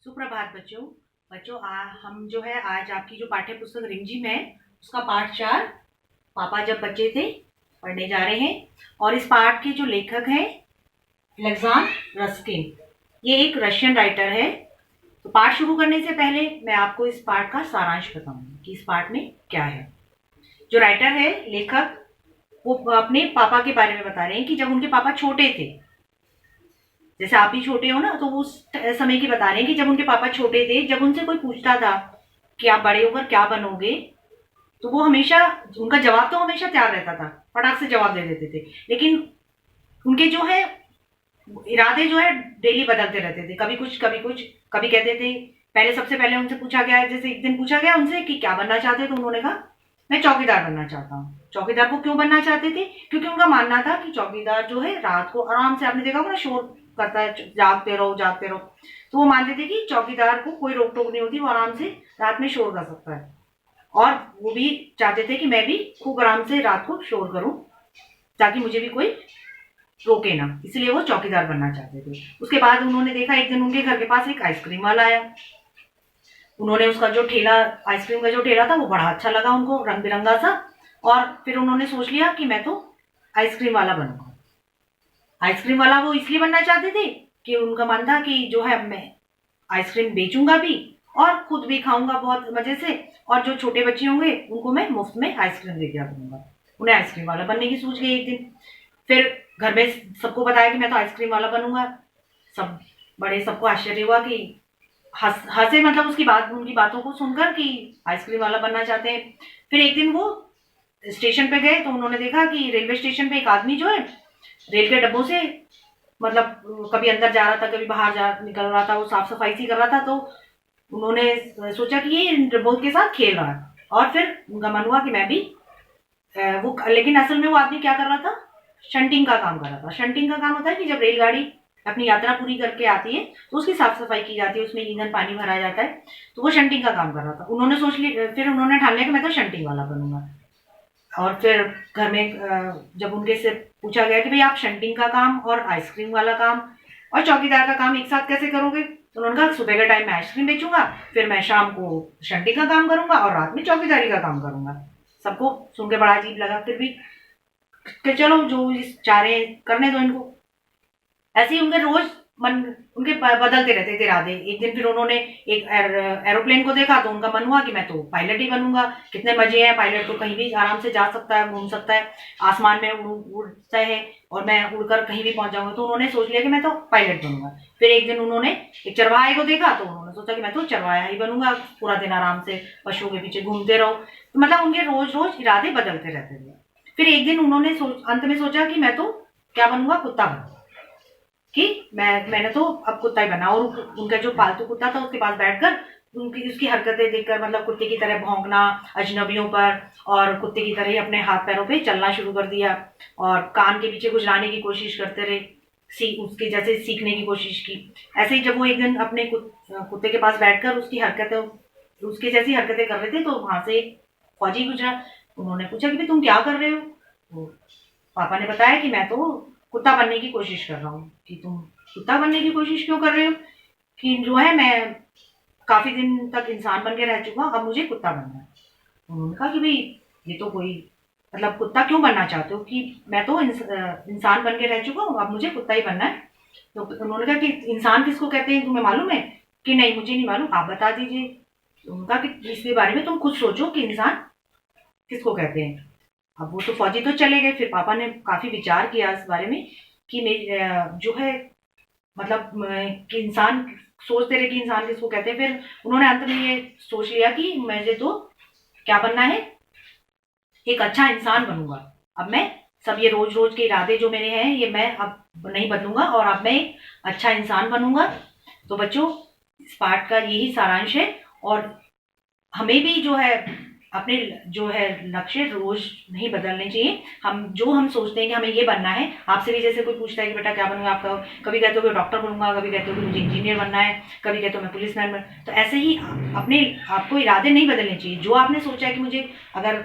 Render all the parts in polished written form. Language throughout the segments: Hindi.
सुप्रभात बच्चों। हम जो है आज आपकी जो पाठ्य पुस्तक रिमझिम है उसका पाठ 4 पापा जब बच्चे थे पढ़ने जा रहे हैं। और इस पाठ के जो लेखक हैं अलेक्जेंडर रस्किन, ये एक रशियन राइटर है। तो पाठ शुरू करने से पहले मैं आपको इस पाठ का सारांश बताऊंगी कि इस पाठ में क्या है। जो राइटर है, लेखक, वो अपने पापा के बारे में बता रहे हैं कि जब उनके पापा छोटे थे, जैसे आप भी छोटे हो ना, तो उस समय की बता रहे हैं कि जब उनके पापा छोटे थे, जब उनसे कोई पूछता था कि आप बड़े होकर क्या बनोगे, तो वो हमेशा, उनका जवाब तो हमेशा तैयार रहता था, फटाक से जवाब दे देते थे। लेकिन उनके जो है इरादे जो है डेली बदलते रहते थे, कभी कुछ कभी कुछ। कभी कहते थे, पहले सबसे पहले उनसे पूछा गया, जैसे एक दिन पूछा गया उनसे कि क्या बनना चाहते, तो उन्होंने कहा मैं चौकीदार बनना चाहता हूँ। चौकीदार को क्यों बनना चाहते थे? क्योंकि उनका मानना था कि चौकीदार जो है रात को आराम से, आपने देखा होगा ना, शोर करता है, जागते रहो जागते रहो। तो वो मानते थे कि चौकीदार को कोई रोक टोक नहीं होती, वो आराम से रात में शोर कर सकता है। और वो भी चाहते थे कि मैं भी खूब आराम से रात को शोर करूं, ताकि मुझे भी कोई रोके ना, इसलिए वो चौकीदार बनना चाहते थे। उसके बाद उन्होंने देखा, एक दिन उनके घर के पास एक आइसक्रीम वाला आया। उन्होंने उसका जो ठेला, आइसक्रीम का जो ठेला था, वो बड़ा अच्छा लगा उनको, रंग बिरंगा सा। और फिर उन्होंने सोच लिया कि मैं तो आइसक्रीम वाला बनूंगा। आइसक्रीम वाला वो इसलिए बनना चाहते थे कि उनका मन था कि जो है मैं आइसक्रीम बेचूंगा भी और खुद भी खाऊंगा बहुत मजे से, और जो छोटे बच्चे होंगे उनको मैं मुफ्त में आइसक्रीम दे दिया करूंगा। उन्हें आइसक्रीम वाला बनने की सूझ गई एक दिन। फिर घर में सबको बताया कि मैं तो आइसक्रीम वाला बनूंगा। सब बड़े, सबको आश्चर्य हुआ कि हंसे, मतलब उसकी बात, उनकी बातों को सुनकर कि आइसक्रीम वाला बनना चाहते हैं। फिर एक दिन वो स्टेशन पे गए, तो उन्होंने देखा कि रेलवे स्टेशन पे एक आदमी जो है रेल के डब्बों से, मतलब कभी अंदर जा रहा था कभी बाहर जा निकल रहा था, वो साफ सफाई सी कर रहा था। तो उन्होंने सोचा कि ये इन डब्बों के साथ खेल रहा है, और फिर उनका मन हुआ कि मैं भी वो, लेकिन असल में वो आदमी क्या कर रहा था, शंटिंग का काम कर रहा था। शंटिंग का काम होता है कि जब रेलगाड़ी अपनी यात्रा पूरी करके आती है तो उसकी साफ सफाई की जाती है, उसमें ईंधन पानी भरा जाता है। तो वो शंटिंग का काम कर रहा था। उन्होंने सोच लिया, फिर उन्होंने ठान लिया कि मैं तो शंटिंग वाला बनूंगा। और फिर घर में जब उनके से पूछा गया कि भाई आप शंटिंग का काम और आइसक्रीम वाला काम और चौकीदार का काम एक साथ कैसे करोगे, तो उन्होंने कहा सुबह के टाइम में आइसक्रीम बेचूंगा, फिर मैं शाम को शंटिंग का काम करूंगा और रात में चौकीदारी का काम करूंगा। सबको सुन के बड़ा अजीब लगा, फिर भी कि चलो जो चाह रहे करने दो इनको। ऐसे ही उनके रोज मन, उनके बदलते रहते थे इरादे। एक दिन फिर उन्होंने एक एरोप्लेन को देखा, तो उनका मन हुआ कि मैं तो पायलट ही बनूंगा, कितने मजे हैं, पायलट तो कहीं भी आराम से जा सकता है, घूम सकता है, आसमान में उड़ता है और मैं उड़कर कहीं भी पहुंच जाऊंगा। तो उन्होंने सोच लिया कि मैं तो पायलट बनूंगा। फिर एक दिन उन्होंने एक चरवाहे को देखा, तो उन्होंने सोचा कि मैं तो चरवाहा ही बनूंगा, पूरा दिन आराम से पशुओं के पीछे घूमते रहो। तो मतलब उनके रोज रोज इरादे बदलते रहते थे। फिर एक दिन उन्होंने अंत में सोचा कि मैं तो क्या बनूंगा, कुत्ता बनूंगा, कि मैंने तो अब कुत्ता ही बना। और उनका जो पालतू कुत्ता था उसके पास बैठकर उनकी उसकी हरकतें देखकर, मतलब कुत्ते की तरह भौंकना अजनबियों पर, और कुत्ते की तरह ही अपने हाथ पैरों पे चलना शुरू कर दिया, और कान के पीछे गुजराने की कोशिश करते रहे, उसके जैसे सीखने की कोशिश की। ऐसे ही जब वो एक दिन अपने कुत्ते के पास बैठकर उसकी हरकतें, उसकी जैसी हरकतें कर रहे थे, तो वहां से एक फौजी गुजरा। उन्होंने पूछा कि भाई तुम क्या कर रहे हो? तो पापा ने बताया कि मैं तो कुत्ता बनने की कोशिश कर रहा हूँ। कि तुम कुत्ता बनने की कोशिश क्यों कर रहे हो? कि जो है मैं काफी दिन तक इंसान बन के रह चुका हूँ, अब मुझे कुत्ता बनना है। उन्होंने कहा कि भाई ये तो कोई, मतलब कुत्ता क्यों बनना चाहते हो? कि मैं तो इंसान बन के रह चुका हूँ, अब मुझे कुत्ता ही बनना है। तो उन्होंने कहा कि इंसान किसको कहते हैं, तुम्हें मालूम है? कि नहीं मुझे नहीं मालूम, आप बता दीजिए। उनका कि इसके बारे में तुम खुद सोचो कि इंसान किसको कहते हैं। अब वो तो फौजी तो चले गए, फिर पापा ने काफी विचार किया इस बारे में कि जो है, मतलब कि इंसान, सोचते रहे कि इंसान किसको कहते हैं। फिर उन्होंने अंत में ये सोच लिया कि मुझे तो क्या बनना है, एक अच्छा इंसान बनूंगा। अब मैं सब ये रोज रोज के इरादे जो मेरे हैं, ये मैं अब नहीं बदलूंगा, और अब मैं एक अच्छा इंसान बनूंगा। तो बच्चों, इस पाठ का यही सारांश है। और हमें भी जो है अपने जो है लक्ष्य रोज नहीं बदलने चाहिए। हम सोचते हैं कि हमें ये बनना है, आपसे भी जैसे कोई पूछता है कि बेटा क्या बनूंगा, आपका कभी कहते हो कि डॉक्टर बनूंगा, कभी कहते हो कि मुझे इंजीनियर बनना है, कभी कहते हो मैं पुलिस मैन बनना। तो ऐसे ही अपने आपको इरादे नहीं बदलने चाहिए। जो आपने सोचा है कि मुझे अगर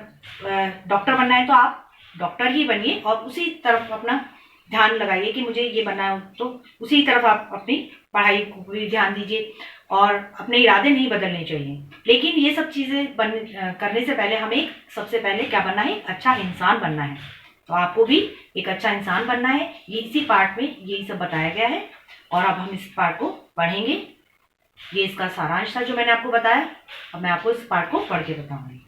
डॉक्टर बनना है, तो आप डॉक्टर ही बनिए और उसी तरफ अपना ध्यान लगाइए कि मुझे ये बनना है, तो उसी तरफ आप अपनी पढ़ाई को भी ध्यान दीजिए और अपने इरादे नहीं बदलने चाहिए। लेकिन ये सब चीज़ें करने से पहले हमें सबसे पहले क्या बनना है, अच्छा इंसान बनना है। तो आपको भी एक अच्छा इंसान बनना है, ये इसी पार्ट में यही सब बताया गया है। और अब हम इस पार्ट को पढ़ेंगे। ये इसका सारांश था जो मैंने आपको बताया। अब मैं आपको इस पार्ट को पढ़ के बताऊंगी।